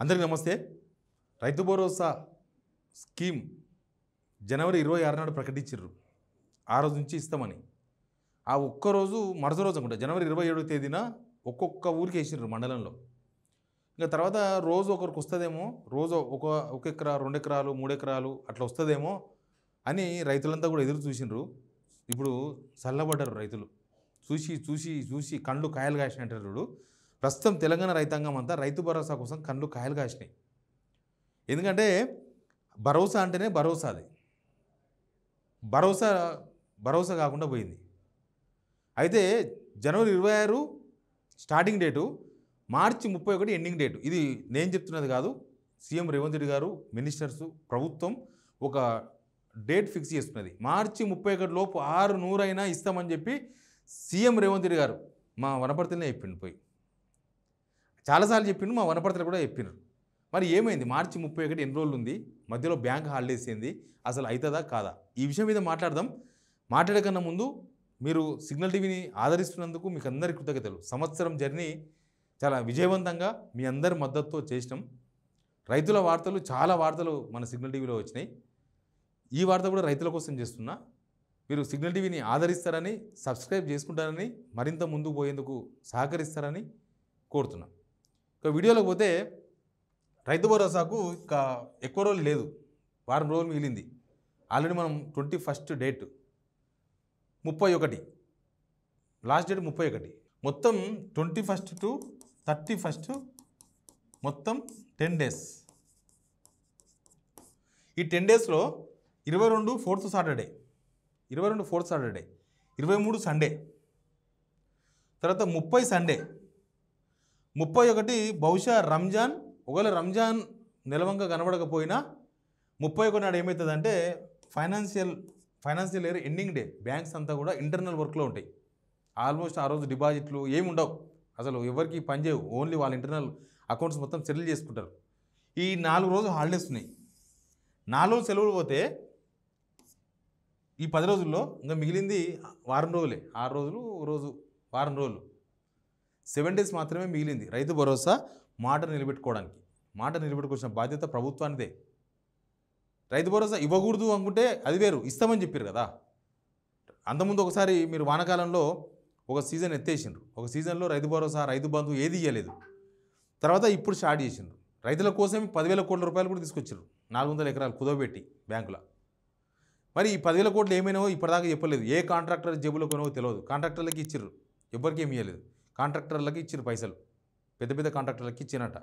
అందరికీ నమస్తే. రైతు భరోసా స్కీమ్ జనవరి 26 నాడు ప్రకటించారు. ఆ రోజు నుంచి ఇస్తామని. ఆ ఒక్కరోజు మరుస రోజు అనుకుంటా జనవరి 27వ తేదీన ఒక్కొక్క ఊరికి వేసిర్రు మండలంలో. ఇంకా తర్వాత రోజు ఒకరికి వస్తుందేమో, రోజు ఒక ఎకరా 2 ఎకరాలు 3 ఎకరాలు అట్లా వస్తుందేమో అని రైతులంతా కూడా ఎదురు చూసిండ్రు. ఇప్పుడు చల్లబడ్డారు రైతులు. చూసి చూసి చూసి కళ్ళు కాయలు కాసినట్టు ప్రస్తుతం తెలంగాణ రైతాంగం అంతా రైతు భరోసా కోసం కళ్ళు కాయలు కాసినాయి. ఎందుకంటే భరోసా అంటేనే భరోసా, అది భరోసా కాకుండా పోయింది. అయితే జనవరి 26 స్టార్టింగ్ డేటు, మార్చి 31 ఎండింగ్ డేటు. ఇది నేను చెప్తున్నది కాదు, సీఎం రేవంత్ రెడ్డి గారు, మినిస్టర్స్, ప్రభుత్వం ఒక డేట్ ఫిక్స్ చేసుకున్నది. మార్చి 31 లోపు 600 అయినా ఇస్తామని చెప్పి సీఎం రేవంత్ రెడ్డి గారు మా వనపర్తినే చెప్పిండు. పోయి చాలాసార్లు చెప్పిండు, మా వనపర్తిలో కూడా చెప్పిండ్రు. మరి ఏమైంది? మార్చి 31 ఎన్ని రోజులు ఉంది, మధ్యలో బ్యాంక్ హాలిడేస్ ఏంది, అసలు అవుతుందా కాదా, ఈ విషయం మీద మాట్లాడదాం. మాట్లాడకన్నా ముందు మీరు సిగ్నల్ టీవీని ఆదరిస్తున్నందుకు మీకు అందరికీ కృతజ్ఞతలు. సంవత్సరం జర్నీ చాలా విజయవంతంగా మీ అందరి మద్దతుతో చేసినాం. రైతుల వార్తలు, చాలా వార్తలు మన సిగ్నల్ టీవీలో వచ్చినాయి. ఈ వార్త కూడా రైతుల కోసం చేస్తున్నా. మీరు సిగ్నల్ టీవీని ఆదరిస్తారని, సబ్స్క్రైబ్ చేసుకుంటారని, మరింత ముందుకు పోయేందుకు సహకరిస్తారని కోరుతున్నాం. ఇక వీడియోలోకి పోతే, రైతు భరోసాకు ఇంకా ఎక్కువ రోజులు లేదు, వారం రోజులు మిగిలింది. ఆల్రెడీ మనం 21 డేట్ 31, లాస్ట్ డేట్ 31, మొత్తం 21 to 31 మొత్తం 10 డేస్. ఈ 10 డేస్లో 22 4th Saturday, 22 4th Saturday, 23 Sunday, తర్వాత 30 సండే, 31 బహుశా రంజాన్. ఒకవేళ రంజాన్ నిలవంగా కనబడకపోయినా 31 నాడు ఏమవుతుందంటే financial year ending day. Banks అంతా కూడా ఇంటర్నల్ వర్క్లో ఉంటాయి. ఆల్మోస్ట్ ఆ రోజు డిపాజిట్లు ఏమి ఉండవు, అసలు ఎవరికి పనిచేయవు. ఓన్లీ వాళ్ళ ఇంటర్నల్ అకౌంట్స్ మొత్తం సెటిల్ చేసుకుంటారు. ఈ 4 రోజులు హాలిడేస్ ఉన్నాయి. 4 రోజులు సెలవులు పోతే ఈ 10 రోజుల్లో ఇంకా మిగిలింది వారం రోజులే. 6 రోజులు రోజు వారం రోజులు, 7 డేస్ మాత్రమే మిగిలింది రైతు భరోసా మాట నిలబెట్టుకోవడానికి. మాట నిలబెట్టుకోవాల్సిన బాధ్యత ప్రభుత్వానిదే. రైతు భరోసా ఇవ్వకూడదు అనుకుంటే అది వేరు, ఇస్తామని చెప్పారు కదా. అంతకుముందు ఒకసారి మీరు వానాకాలంలో ఒక సీజన్ ఎత్తేసిండ్రు. ఒక సీజన్లో రైతు భరోసా, రైతు బంధు ఏది ఇవ్వలేదు. తర్వాత ఇప్పుడు స్టార్ట్ చేసిండ్రు. రైతుల కోసం 10,000 కోట్ల రూపాయలు కూడా తీసుకొచ్చారు, 400 ఎకరాలు కుదవబెట్టి బ్యాంకులో. మరి ఈ 10,000 కోట్లు ఏమైనావో ఇప్పటిదాకా చెప్పలేదు. ఏ కాంట్రాక్టర్ జేబులో కొనవో తెలియదు. కాంట్రాక్టర్లకి ఇచ్చిర్రు, ఎవరికి ఏమి ఇవ్వలేదు. కాంట్రాక్టర్లకి ఇచ్చిర్రు పైసలు, పెద్ద పెద్ద కాంట్రాక్టర్లకి ఇచ్చినట్ట.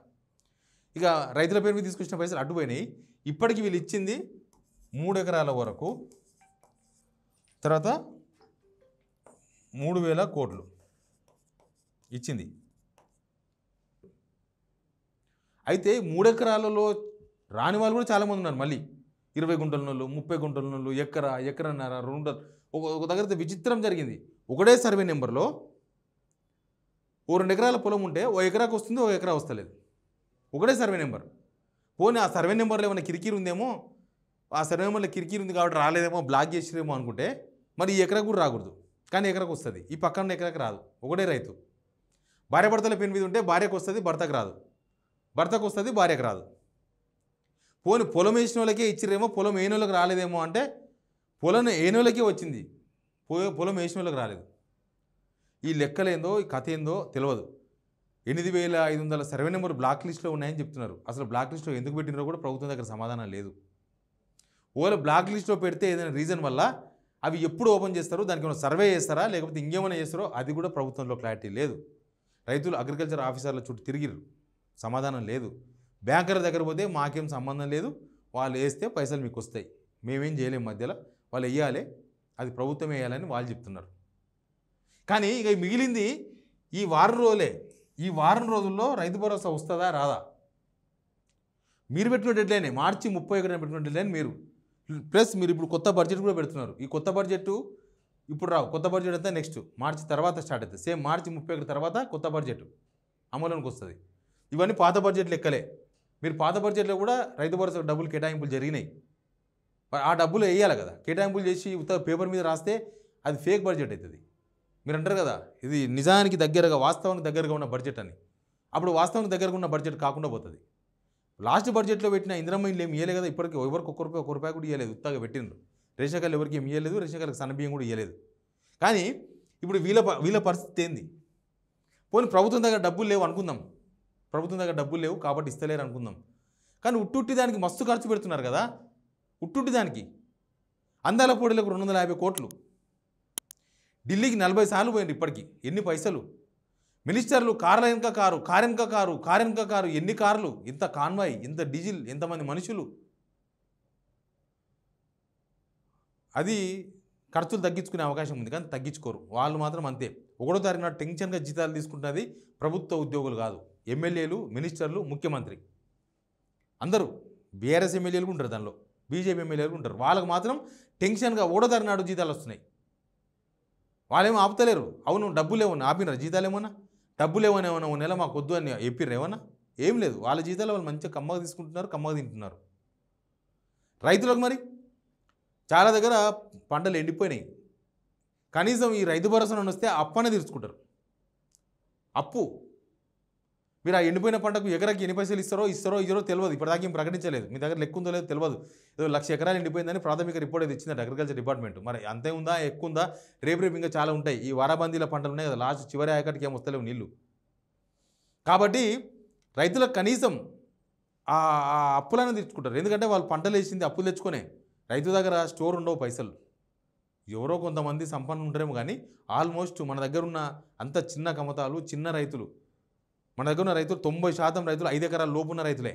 ఇక రైతుల పేరు మీద తీసుకొచ్చిన పైసలు అడ్డుపోయినాయి. ఇప్పటికి వీళ్ళు ఇచ్చింది 3 ఎకరాల వరకు, తర్వాత 3,000 కోట్లు ఇచ్చింది. అయితే 3 ఎకరాలలో రాని వాళ్ళు కూడా చాలామంది ఉన్నారు. మళ్ళీ 20 గుంటల నోళ్ళు, 30 గుంటల నోళ్ళు, ఎకరన్నర 2 ఒక దగ్గర విచిత్రం జరిగింది. ఒకటే సర్వే నెంబర్లో 2 ఎకరాల పొలం ఉంటే 1 ఎకరాకు వస్తుంది, 1 ఎకరా వస్తలేదు. ఒకటే సర్వే నెంబర్. పోనీ ఆ సర్వే నెంబర్లో ఏమైనా కిరికీరు ఉందేమో, ఆ సర్వే నెంబర్లో కిరికీరు ఉంది కాబట్టి రాలేదేమో, బ్లాక్ చేసిరేమో అనుకుంటే మరి ఈ ఎకరా కూడా రాకూడదు, కానీ ఎకరాకు వస్తుంది. ఈ పక్కన ఎకరాకి రాదు. ఒకటే రైతు. భార్య భర్తల పేరు మీద ఉంటే భార్యకు వస్తుంది, భర్తకు రాదు. భర్తకు వస్తుంది, భార్యకు రాదు. పోనీ పొలం వేసిన వాళ్ళకే ఇచ్చిరేమో, పొలం వేయని వాళ్ళకి రాలేదేమో అంటే పొలం వేయని వాళ్ళకే వచ్చింది, పొలం వేసిన వాళ్ళకి రాలేదు. ఈ లెక్కలేందో, ఈ కథ ఏందో తెలియదు. 8,500 సర్వే నెంబర్ బ్లాక్ లిస్ట్లో ఉన్నాయని చెప్తున్నారు. అసలు బ్లాక్ లిస్ట్లో ఎందుకు పెట్టినారో కూడా ప్రభుత్వం దగ్గర సమాధానం లేదు. ఓలా బ్లాక్ లిస్ట్లో పెడితే ఏదైనా రీజన్ వల్ల అవి ఎప్పుడు ఓపెన్ చేస్తారో, దానికి ఏమైనా సర్వే చేస్తారా లేకపోతే ఇంకేమైనా చేస్తారో అది కూడా ప్రభుత్వంలో క్లారిటీ లేదు. రైతులు అగ్రికల్చర్ ఆఫీసర్ల చుట్టూ తిరిగిరు, సమాధానం లేదు. బ్యాంకర్ దగ్గర పోతే మాకేం సంబంధం లేదు, వాళ్ళు వేస్తే పైసలు మీకు వస్తాయి, మేమేం చేయలేం, మధ్యలో వాళ్ళు వేయాలి, అది ప్రభుత్వం వేయాలని వాళ్ళు చెప్తున్నారు. కానీ ఇక మిగిలింది ఈ వారం రోజులే. ఈ వారం రోజుల్లో రైతు భరోసా వస్తుందా రాదా? మీరు పెట్టిన డెడ్లైనే, మార్చి 31 పెట్టిన డెడ్లైన్ మీరు. ప్లస్ మీరు ఇప్పుడు కొత్త బడ్జెట్ కూడా పెడుతున్నారు. ఈ కొత్త బడ్జెట్ ఇప్పుడు రావు. కొత్త బడ్జెట్ అంతా నెక్స్ట్ మార్చి తర్వాత స్టార్ట్ అవుతుంది. సేమ్ మార్చి 31 తర్వాత కొత్త బడ్జెట్ అమలులోకి వస్తుంది. ఇవన్నీ పాత బడ్జెట్ లెక్కలే. మీరు పాత బడ్జెట్లో కూడా రైతు భరోసా డబ్బులు కేటాయింపులు జరిగినాయి. ఆ డబ్బులు వేయాలి కదా. కేటాయింపులు చేసి ఉత్తర పేపర్ మీద రాస్తే అది ఫేక్ బడ్జెట్ అవుతుంది. మీరు అంటారు కదా ఇది నిజానికి దగ్గరగా, వాస్తవానికి దగ్గరగా ఉన్న బడ్జెట్ అని. అప్పుడు వాస్తవానికి దగ్గరగా ఉన్న బడ్జెట్ కాకుండా పోతుంది. లాస్ట్ బడ్జెట్లో పెట్టిన ఇందిరమ్మ ఇల్లు ఏమి ఇవ్వలేదు కదా, ఇప్పటికి ఎవరికి ఒక్క రూపాయి కూడా ఇవ్వలేదు, ఉత్తగా పెట్టిండ్రు. రేషన్ కార్డులు ఎవరికి ఏమి ఇవ్వలేదు, రేషన్ కార్డులకు సన్నబియ్యం కూడా ఇవ్వలేదు. కానీ ఇప్పుడు వీళ్ళ పరిస్థితి ఏంది? పోనీ ప్రభుత్వం దగ్గర డబ్బులు లేవు అనుకుందాం, ప్రభుత్వం దగ్గర డబ్బులు లేవు కాబట్టి ఇస్తలేరు అనుకుందాం. కానీ ఉట్టుట్టి దానికి మస్తు ఖర్చు పెడుతున్నారు కదా, ఉట్టుట్టి దానికి అందాల పొడిలకు 250 కోట్లు, ఢిల్లీకి 40 సార్లు పోయింది ఇప్పటికీ. ఎన్ని పైసలు? మినిస్టర్లు కార్ల వెనుక కారు, కారు వెనుక కారు, కారు వెనుక కారు, ఎన్ని కార్లు, ఇంత కాన్వాయ్, ఇంత డీజిల్, ఎంతమంది మనుషులు. అది ఖర్చులు తగ్గించుకునే అవకాశం ఉంది కానీ తగ్గించుకోరు వాళ్ళు మాత్రం. అంతే, 1వ తారీఖు నాడు టెన్షన్గా జీతాలు తీసుకుంటున్నది ప్రభుత్వ ఉద్యోగులు కాదు, ఎమ్మెల్యేలు, మినిస్టర్లు, ముఖ్యమంత్రి అందరూ. బీఆర్ఎస్ ఎమ్మెల్యేలు ఉంటారు దానిలో, బీజేపీ ఎమ్మెల్యేలు ఉంటారు. వాళ్ళకు మాత్రం టెన్షన్గా 1వ తారీఖు నాడు జీతాలు వస్తున్నాయి. వాళ్ళేమో ఆపుతలేరు. అవును డబ్బులు ఏమన్నా ఆపినారు, జీతాలు ఏమన్నా డబ్బులు ఏమన్నా నెల మాకు వద్దు అని చెప్పిర్రు ఏమన్నా? ఏం లేదు, వాళ్ళ జీతాలు వాళ్ళు మంచిగా కమ్మగా తీసుకుంటున్నారు, కమ్మగా తింటున్నారు. రైతులకు మరి చాలా దగ్గర పంటలు ఎండిపోయినాయి. కనీసం ఈ రైతు భరోసా నుండి వస్తే అప్పనే తీర్చుకుంటారు. అప్పు మీరు ఆ ఎండిపోయిన పంటకు ఎకరాకి ఎన్ని పైసలు ఇస్తారో తెలియదు, ఇప్పటిదాకా ఏం ప్రకటించలేదు. మీ దగ్గర లెక్క ఉందో లేదో తెలియదు. ఏదో 1,00,000 ఎకరాలు ఎండిపోయిందని ప్రాథమిక రిపోర్ట్ అయితే ఇచ్చింది అగ్రికల్చర్ డిపార్ట్మెంట్. మరి అంతే ఉందా, ఎక్కువ ఉందా? రేపు ఇంకా చాలా ఉంటాయి. ఈ వారాబందీల పంటలు ఉన్నాయి కదా, లాస్ట్ చివరి ఆయకటికి ఏం వస్తలేవు నీళ్ళు. కాబట్టి రైతులకు కనీసం ఆ అప్పులను తీర్చుకుంటారు. ఎందుకంటే వాళ్ళు పంటలు వేసింది అప్పులు తెచ్చుకొనే. రైతు దగ్గర స్టోర్ ఉండవు పైసలు. ఎవరో కొంతమంది సంపన్నులు ఉంటారేమో కానీ ఆల్మోస్ట్ మన దగ్గర ఉన్న అంత చిన్న కమతాలు, చిన్న రైతులు, మన దగ్గర ఉన్న రైతులు 90% రైతులు 5 ఎకరాల లోపు ఉన్న రైతులే.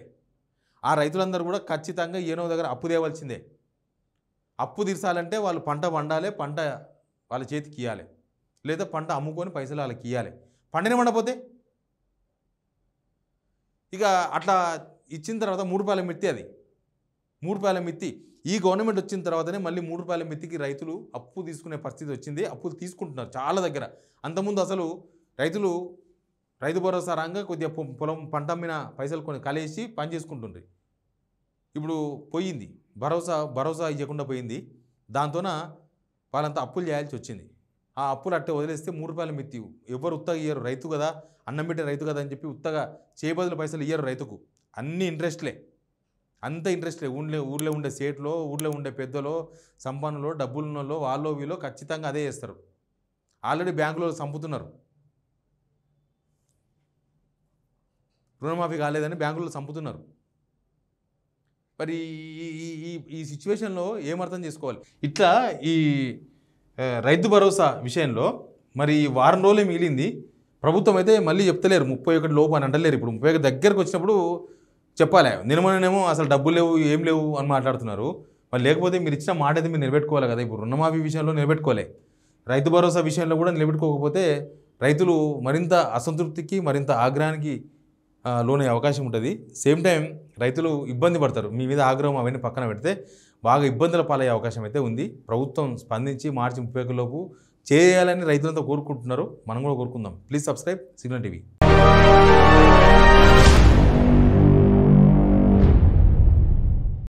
ఆ రైతులందరూ కూడా ఖచ్చితంగా ఏనో దగ్గర అప్పు తేవాల్సిందే. అప్పు తీర్చాలంటే వాళ్ళు పంట పండాలి, పంట వాళ్ళ చేతికి ఇవ్వాలి, లేదా పంట అమ్ముకొని పైసలు వాళ్ళకి ఇవ్వాలి. పంటనే పండపోతే ఇక అట్లా ఇచ్చిన తర్వాత 3 రూపాయల మిత్తి, అది 3 రూపాయల మిత్తి. ఈ గవర్నమెంట్ వచ్చిన తర్వాతనే మళ్ళీ 3 రూపాయల మిత్తికి రైతులు అప్పు తీసుకునే పరిస్థితి వచ్చింది. అప్పులు తీసుకుంటున్నారు చాలా దగ్గర. అంతకుముందు అసలు రైతులు రైతు భరోసా రంగా కొద్దిగా పొలం పంట అమ్మిన పైసలు కొన్ని కలిసి పని చేసుకుంటుండ్రి. ఇప్పుడు పోయింది, భరోసా ఇవ్వకుండా పోయింది. దాంతోన వాళ్ళంతా అప్పులు చేయాల్సి వచ్చింది. ఆ అప్పులు అట్టే వదిలేస్తే 3 రూపాయల మిత్తి ఎవరు ఉత్తగా ఇయ్యరు. రైతు కదా, అన్నం పెట్టే రైతు కదా అని చెప్పి ఉత్తగా చేయబదులు పైసలు ఇయ్యరు రైతుకు. అన్ని ఇంట్రెస్ట్లే, అంత ఇంట్రెస్ట్లే. ఊళ్ళో ఉండే సేట్లో, ఊళ్ళో ఉండే పెద్దలో, సంపన్నులో, డబ్బులున్నలో, వాళ్ళో వీళ్ళో ఖచ్చితంగా అదే చేస్తారు. ఆల్రెడీ బ్యాంకులో చంపుతున్నారు. రుణమాఫీ కాలేదని బ్యాంకుల్లో చంపుతున్నారు. మరి ఈ సిచ్యువేషన్లో ఏమర్థం చేసుకోవాలి? ఇట్లా ఈ రైతు భరోసా విషయంలో మరి వారం రోజులే మిగిలింది. ప్రభుత్వం అయితే మళ్ళీ చెప్తలేరు 31 లోపు అని అంటలేరు. ఇప్పుడు 31 దగ్గరకు వచ్చినప్పుడు చెప్పాలి. నిన్నమనేమో అసలు డబ్బులు లేవు, ఏం లేవు అని మాట్లాడుతున్నారు. మరి లేకపోతే మీరు ఇచ్చిన మాట అయితే మీరు నిలబెట్టుకోవాలి కదా. ఇప్పుడు రుణమాఫీ విషయంలో నిలబెట్టుకోలే, రైతు భరోసా విషయంలో కూడా నిలబెట్టుకోకపోతే రైతులు మరింత అసంతృప్తికి, మరింత ఆగ్రహానికి లోనే అవకాశం ఉంటుంది. సేమ్ టైం రైతులు ఇబ్బంది పడతారు. మీ మీద ఆగ్రహం అవన్నీ పక్కన పెడితే బాగా ఇబ్బందుల పాలయ్యే అవకాశం అయితే ఉంది. ప్రభుత్వం స్పందించి మార్చి 31 లోపు చేయాలని రైతులంతా కోరుకుంటున్నారు. మనం కూడా కోరుకుందాం. Please subscribe signal TV.